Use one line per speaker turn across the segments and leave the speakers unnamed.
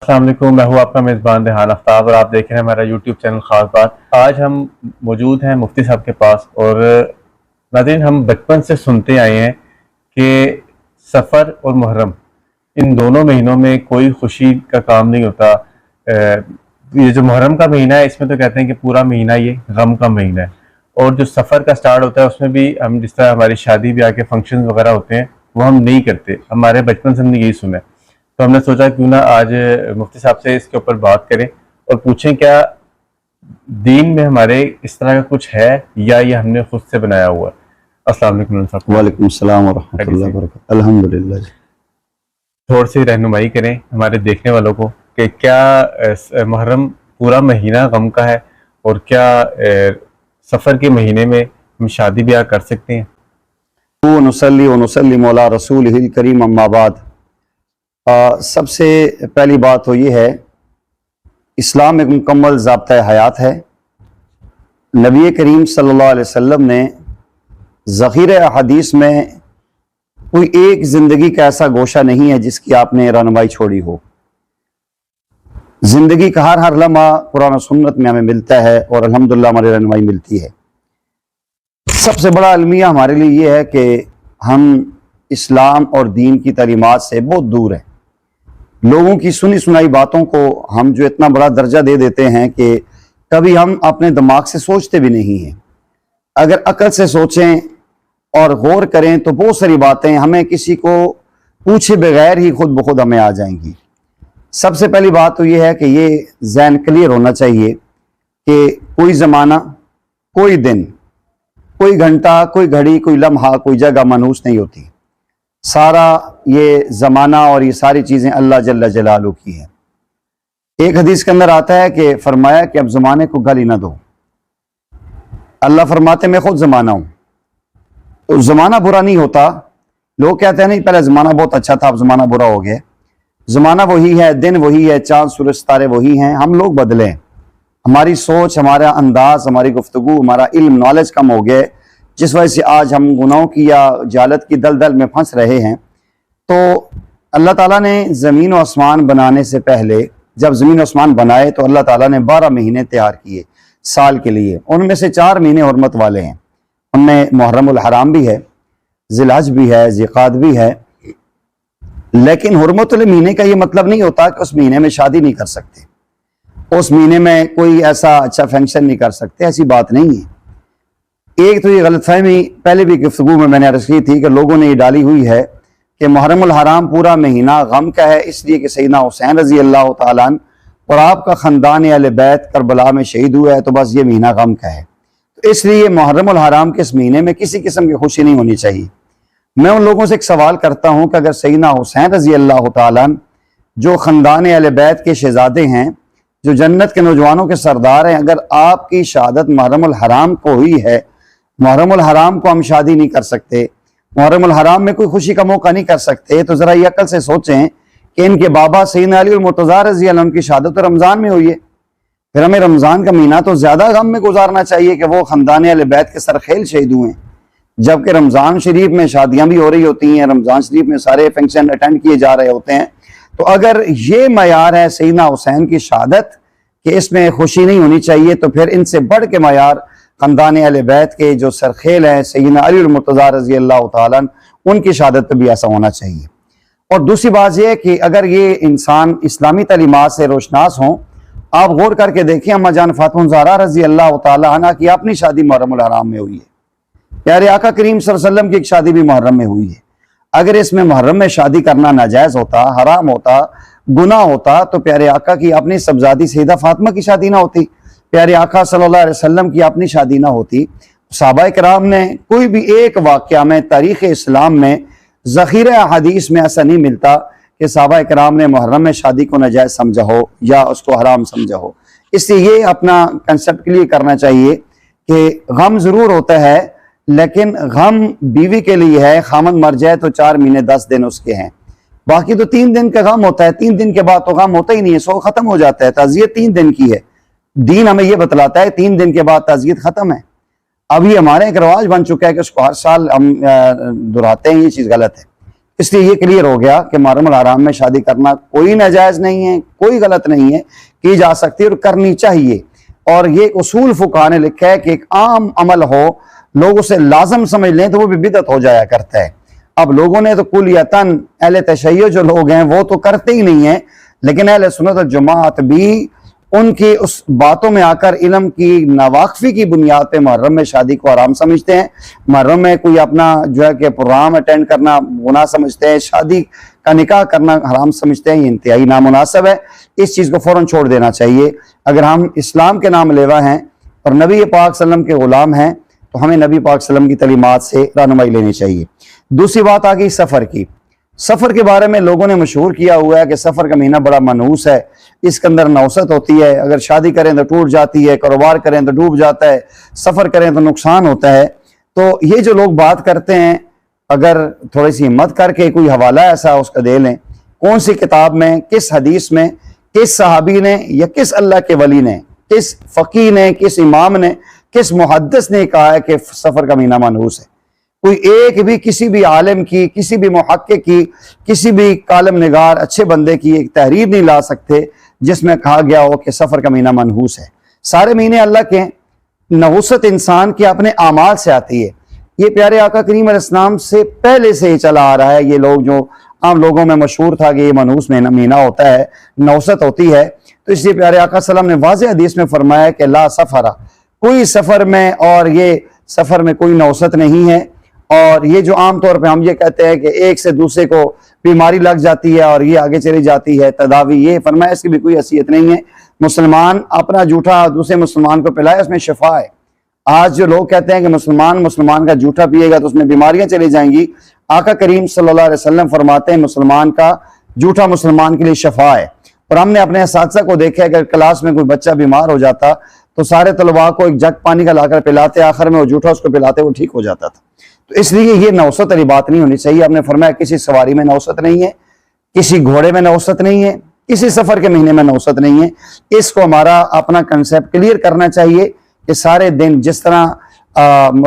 अस्सलाम वालेकुम, मैं हूँ आपका मेज़बान रेहान आफ्ताब और आप देख रहे हैं हमारा यूट्यूब चैनल ख़ास बात। आज हम मौजूद हैं मुफ्ती साहब के पास और नाज़रीन, हम बचपन से सुनते आए हैं कि सफ़र और मुहर्रम इन दोनों महीनों में कोई खुशी का काम नहीं होता। ये जो मुहर्रम का महीना है इसमें तो कहते हैं कि पूरा महीना ये गम का महीना है, और जो सफ़र का स्टार्ट होता है उसमें भी हम जिस तरह हमारी शादी ब्याह के फंक्शन वगैरह होते हैं वो हम नहीं करते। हमारे बचपन से हमने यही सुना है, तो हमने सोचा क्यों ना आज मुफ्ती साहब से इसके ऊपर बात करें और पूछें क्या दीन में हमारे इस तरह का कुछ है या ये हमने खुद से बनाया हुआ है। अस्सलाम वालेकुम मौलाना साहब।
वालेकुम सलाम व रहमतुल्लाहि व बरकातहू। अल्हम्दुलिल्लाह।
थोड़ी सी रहनुमाई करें हमारे देखने वालों को कि क्या मुहर्रम पूरा महीना गम का है और क्या सफ़र के महीने में हम शादी ब्याह कर सकते हैं।
व नुसल्ली व नुसल्लिमु अला रसूलिहिल करीम, अम्मा बाद। सबसे पहली बात तो ये है, इस्लाम एक मुकम्मल ज़ाब्ता हयात है। नबी करीम सल्लल्लाहु अलैहि वसल्लम ने ज़ख़ीरे हदीस में कोई एक ज़िंदगी का ऐसा गोशा नहीं है जिसकी आपने रहनुमाई छोड़ी हो। ज़िंदगी का हर लम्हा कुरान और सुन्नत में हमें मिलता है और अल्हम्दुलिल्लाह हमारी रहनुमाई मिलती है। सबसे बड़ा अलमिया हमारे लिए ये है कि हम इस्लाम और दीन की तालीमात से बहुत दूर हैं। लोगों की सुनी सुनाई बातों को हम जो इतना बड़ा दर्जा दे देते हैं कि कभी हम अपने दिमाग से सोचते भी नहीं हैं। अगर अकल से सोचें और गौर करें तो बहुत सारी बातें हमें किसी को पूछे बगैर ही खुद ब खुद हमें आ जाएंगी। सबसे पहली बात तो ये है कि ये ज़हन क्लियर होना चाहिए कि कोई ज़माना, कोई दिन, कोई घंटा, कोई घड़ी, कोई लम्हा, कोई जगह मनहूस नहीं होती। सारा ये ज़माना और ये सारी चीज़ें अल्लाह जल्ला जलालू की हैं। एक हदीस के अंदर आता है कि फरमाया कि अब ज़माने को गाली ना दो। अल्लाह फरमाते मैं खुद ज़माना हूँ। तो ज़माना बुरा नहीं होता। लोग कहते हैं नहीं पहले ज़माना बहुत अच्छा था, अब ज़माना बुरा हो गया। ज़माना वही है, दिन वही है, चाँद सूरज सितारे वही हैं। हम लोग बदलें, हमारी सोच, हमारा अंदाज, हमारी गुफ्तगू, हमारा इल्म, नॉलेज कम हो गया, जिस वजह से आज हम गुनाहों की या जालत की दलदल में फंस रहे हैं। तो अल्लाह ताला ने ज़मीन और आसमान बनाने से पहले, जब ज़मीन और आसमान बनाए तो अल्लाह ताला ने 12 महीने तैयार किए साल के लिए। उनमें से 4 महीने हुर्मत वाले हैं। उनमें मुहर्रमुल हराम भी है, ज़िलहज भी है, ज़िक़ात भी है। लेकिन हुर्मतुल महीने का ये मतलब नहीं होता कि उस महीने में शादी नहीं कर सकते, उस महीने में कोई ऐसा अच्छा फंक्शन नहीं कर सकते। ऐसी बात नहीं है। एक तो ये गलतफहमी पहले भी गुफ्तगू में मैंने अर्ज़ की थी कि लोगों ने ये डाली हुई है कि मुहर्रमुल हराम पूरा महीना गम का है, इसलिए कि सैयदना हुसैन रज़ी अल्लाह तआला अन्हु और आपका ख़ानदान अहले बैत करबला में शहीद हुआ है, तो बस ये महीना गम का है। तो इसलिए मुहर्रमुल हराम के इस महीने में किसी किस्म की खुशी नहीं होनी चाहिए। मैं उन लोगों से एक सवाल करता हूँ कि अगर सैयदना हुसैन रज़ी अल्लाह तआला अन्हु जो ख़ानदान अहले बैत के शहज़ादे हैं, जो जन्नत के नौजवानों के सरदार हैं, अगर आपकी शहादत मुहर्रमुल हराम को हुई है, मुहर्रमुल हराम को हम शादी नहीं कर सकते, मुहर्रमुल हराम में कोई खुशी का मौका नहीं कर सकते, तो ज़रा ये अकल से सोचें कि इनके बाबा सैयदना अली मुर्तज़ा रज़ी अल्लाह अन्हु की शहादत तो रमज़ान में हुई है। फिर हमें रमज़ान का महीना तो ज़्यादा गम में गुजारना चाहिए कि वो ख़ानदान अहले बैत के सरखेल शहीद हुए, जबकि रमज़ान शरीफ में शादियाँ भी हो रही होती हैं, रमज़ान शरीफ में सारे फंक्शन अटेंड किए जा रहे होते हैं। तो अगर ये मयार है सैयदना हुसैन की शहादत कि इसमें खुशी नहीं होनी चाहिए, तो फिर इनसे बढ़ के मयार ख़ानदान अहले बैत के जो सरखेल हैं सैयदना अली मुर्तज़ा रज़ी अल्लाह तआला अन्हु, उनकी शहादत पर भी ऐसा होना चाहिए। और दूसरी बात यह है कि अगर ये इंसान इस्लामी तालीमात से रोशनास हों, आप गौर करके देखिए अम्मा जान फातिमा ज़हरा रज़ी अल्लाह तआला अन्हा की अपनी शादी मुहर्रमुल हराम में हुई है। प्यारे आका करीम सल्लल्लाहु अलैहि वसल्लम की एक शादी भी मुहर्रम में हुई है। अगर इसमें मुहर्रम में शादी करना नाजायज़ होता, हराम होता, गुनाह होता, तो प्यारे आका की अपनी सबजादी सैयदा फातिमा की शादी ना होती, प्यारे आका सल्लल्लाहु अलैहि वसल्लम की अपनी शादी ना होती। सहाबाए किराम ने कोई भी एक वाक़या में तारीख़ इस्लाम में ज़ख़ीरे हदीस में ऐसा नहीं मिलता कि सहाबाए किराम ने मुहर्रम में शादी को नाजायज़ समझा हो या उसको हराम समझा हो। इसलिए ये अपना कंसेप्ट क्लियर करना चाहिए कि गम ज़रूर होता है, लेकिन गम बीवी के लिए है। खामन मर जाए तो 4 महीने 10 दिन उसके हैं, बाकी तो 3 दिन का गम होता है। 3 दिन के बाद तो गम होता ही नहीं है, सो ख़त्म हो जाता है। ताज़ियत 3 दिन की है। दीन हमें यह बतलाता है 3 दिन के बाद ताज़ियत ख़त्म है। अभी हमारे एक रवाज बन चुका है कि उसको हर साल हम दोहराते हैं, ये चीज़ गलत है। इसलिए ये क्लियर हो गया कि मुहर्रम अल हराम में शादी करना कोई नाजायज़ नहीं है, कोई गलत नहीं है, की जा सकती है और करनी चाहिए। और ये उसूल फुक़हा ने लिखा है कि एक आम अमल हो, लोग उसे लाजम समझ लें तो वो भी बिदअत हो जाया करता है। अब लोगों ने तो कुलियतन अहले तशय्युअ जो लोग हैं वो तो करते ही नहीं है, लेकिन अहले सुन्नत वल जमात भी उनकी उस बातों में आकर इल्म की नावाकफी की बुनियाद पे मुहर्रम में शादी को हराम समझते हैं। मुहर्रम में कोई अपना जो है कि प्रोग्राम अटेंड करना गुनाह समझते हैं, शादी का निकाह करना हराम समझते हैं। ये इंतहाई नामुनासिब है, इस चीज़ को फ़ौरन छोड़ देना चाहिए। अगर हम इस्लाम के नाम लेवा हैं और नबी पाक सल्लम के ग़ुलाम हैं तो हमें नबी पाक सल्लम की तलीमात से रहनुमाई लेनी चाहिए। दूसरी बात आ गई सफ़र की। सफ़र के बारे में लोगों ने मशहूर किया हुआ है कि सफ़र का महीना बड़ा मनहूस है, इसके अंदर नौसत होती है, अगर शादी करें तो टूट जाती है, कारोबार करें तो डूब जाता है, सफ़र करें तो नुकसान होता है। तो ये जो लोग बात करते हैं, अगर थोड़ी सी हिम्मत करके कोई हवाला ऐसा उसका दे लें, कौन सी किताब में, किस हदीस में, किस सहाबी ने या किस अल्लाह के वली ने, किस फ़कीह ने, किस इमाम ने, किस मुहद्दिस ने कहा है कि सफ़र का महीना मनहूस है। कोई एक भी किसी भी आलिम की, किसी भी मुहक्किक की, किसी भी कालम निगार अच्छे बंदे की एक तहरीर नहीं ला सकते जिसमें कहा गया हो कि सफ़र का महीना मनहूस है। सारे महीने अल्लाह के, नहुसत इंसान के अपने आमाल से आती है। ये प्यारे आका करीम अलैहिस्सलाम से पहले से ही चला आ रहा है। ये लोग जो आम लोगों में मशहूर था कि ये मनहूस महीना होता है, नौसत होती है, तो इसलिए प्यारे आका सल्लम ने वाज़ेह हदीस में फरमाया कि ला सफ़रा, कोई सफ़र में और ये सफ़र में कोई नौसत नहीं है। और ये जो आम तौर पे हम ये कहते हैं कि एक से दूसरे को बीमारी लग जाती है और ये आगे चली जाती है तदावी, ये फरमाया इसकी भी कोई हैसियत नहीं है। मुसलमान अपना जूठा दूसरे मुसलमान को पिलाए, उसमें शिफा है। आज जो लोग कहते हैं कि मुसलमान का जूठा पिएगा तो उसमें बीमारियां चली जाएंगी, आका करीम सल्लल्लाहु अलैहि वसल्लम फरमाते हैं मुसलमान का जूठा मुसलमान के लिए शिफा है। और हमने अपने असातिज़ा को देखा है कि क्लास में कोई बच्चा बीमार हो जाता तो सारे तलबा को एक जग पानी का लाकर पिलाते, आखिर में वो जूठा उसको पिलाते, वो ठीक हो जाता था। तो इसलिए ये नौसत वाली बात नहीं होनी चाहिए। आपने फरमाया किसी सवारी में नौसत नहीं है, किसी घोड़े में नौसत नहीं है, किसी सफ़र के महीने में नौसत नहीं है। इसको हमारा अपना कंसेप्ट क्लियर करना चाहिए कि सारे दिन जिस तरह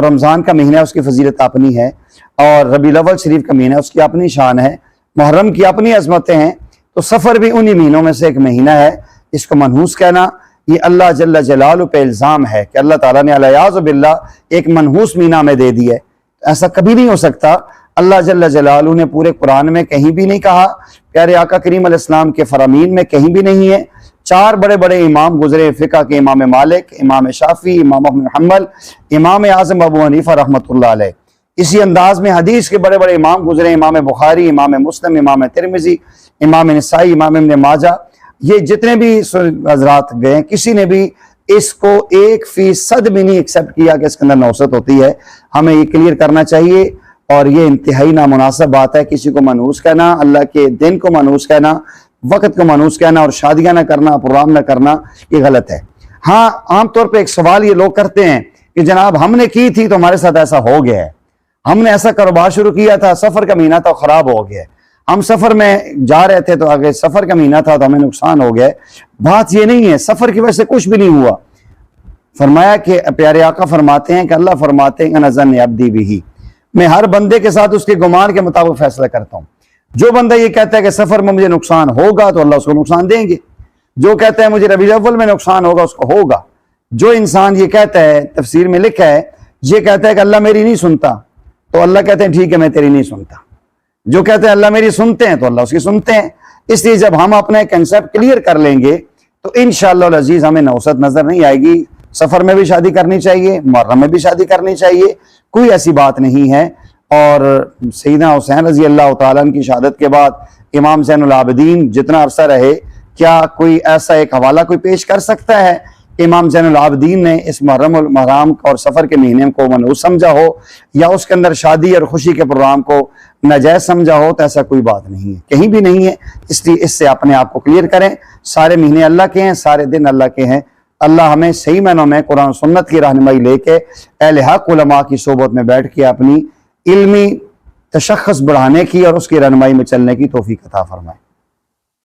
रमज़ान का महीना है उसकी फजीलत अपनी है, और रबीउल अव्वल शरीफ का महीना है उसकी अपनी शान है, मुहर्रम की अपनी अजमतें हैं, तो सफ़र भी उन्हीं महीनों में से एक महीना है। इसको मनहूस कहना ये अल्लाह जल्ल जलालु पे इल्ज़ाम है कि अल्लाह ताला ने अलियाज़ु बिल्लाह एक मनहूस महीना हमें दे दिया है। ऐसा कभी नहीं हो सकता। अल्लाह जल्ल जलालू ने पूरे कुरान में कहीं भी नहीं कहा, प्यारे आका करीम अलैहिस्सलाम के फरामीन में कहीं भी नहीं है। चार बड़े बड़े इमाम गुजरे फ़िक़्ह के, इमाम मालिक, इमाम शाफ़ी, इमाम अहमद बिन हंबल, इमाम आज़म अबू हनीफ़ा रहमतुल्लाह अलैह। इसी अंदाज में हदीस के बड़े बड़े इमाम गुजरे, इमाम बुखारी, इमाम मुस्लिम, इमाम तिरमिज़ी, इमाम नसाई, इमाम इब्न माजा। ये जितने भी हज़रात गए किसी ने भी इसको 1% भी नहीं एक्सेप्ट किया कि इसके अंदर नौसत होती है। हमें ये क्लियर करना चाहिए और ये इंतहाई नामुनासिब बात है। किसी को मनहूस कहना, अल्लाह के दिन को मनहूस कहना, वक़्त को मनहूस कहना और शादियाँ ना करना, प्रोग्राम ना करना, ये गलत है। हाँ, आमतौर पर एक सवाल ये लोग करते हैं कि जनाब हमने की थी तो हमारे साथ ऐसा हो गया है, हमने ऐसा कारोबार शुरू किया था, सफ़र का महीना तो ख़राब हो गया, हम सफ़र में जा रहे थे तो आगे सफ़र का महीना था तो हमें नुकसान हो गया। बात ये नहीं है, सफ़र की वजह से कुछ भी नहीं हुआ। फरमाया कि प्यारे आका फरमाते हैं कि अल्लाह फरमाते हैं नज़न अब्दी बिही, मैं हर बंदे के साथ उसके गुमान के मुताबिक फैसला करता हूँ। जो बंदा ये कहता है कि सफ़र में मुझे नुकसान होगा तो अल्लाह उसको नुकसान देंगे, जो कहता है मुझे रबीउल अव्वल में नुकसान होगा उसको होगा। जो इंसान ये कहता है, तफसीर में लिखा है, ये कहता है कि अल्लाह मेरी नहीं सुनता तो अल्लाह कहते हैं ठीक है मैं तेरी नहीं सुनता। जो कहते हैं अल्लाह मेरी सुनते हैं तो अल्लाह उसकी सुनते हैं। इसलिए जब हम अपने कंसेप्ट क्लियर कर लेंगे तो इंशाअल्लाह अज़ीज़ हमें नौसत नजर नहीं आएगी। सफ़र में भी शादी करनी चाहिए, मुहर्रम में भी शादी करनी चाहिए, कोई ऐसी बात नहीं है। और सैयदना हुसैन रज़ी अल्लाह तआला अन्हु की शहादत के बाद इमाम ज़ैनुल आबिदीन जितना अरसा रहे, क्या कोई ऐसा एक हवाला कोई पेश कर सकता है कि इमाम ज़ैनुल आबिदीन ने इस मुहर्रम और सफ़र के महीने को मनहूस समझा हो या उसके अंदर शादी और खुशी के प्रोग्राम को नाजायज़ समझा हो? तो ऐसा कोई बात नहीं है, कहीं भी नहीं है। इसलिए इससे अपने आप को क्लियर करें। सारे महीने अल्लाह के हैं, सारे दिन अल्लाह के हैं। अल्लाह हमें सही मानों में कुरान और सुन्नत की रहनुमाई लेके अहले हक़ उलमा की सोबत में बैठ के अपनी इल्मी तशख़्ख़ुस बढ़ाने की और उसकी रहनुमाई में चलने की तौफ़ीक़ अता फ़रमाए।